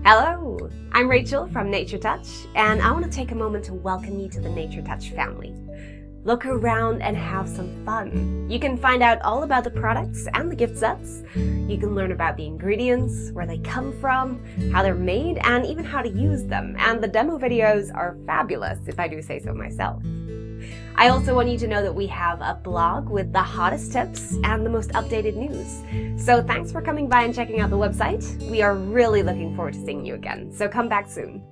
Hello, I'm Rachel from Nature Touch, and I want to take a moment to welcome you to the Nature Touch family. Look around and have some fun. You can find out all about the products and the gift sets. You can learn about the ingredients, where they come from, how they're made, and even how to use them. And the demo videos are fabulous, if I do say so myself. I also want you to know that we have a blog with the hottest tips and the most updated news. So thanks for coming by and checking out the website. We are really looking forward to seeing you again, so come back soon.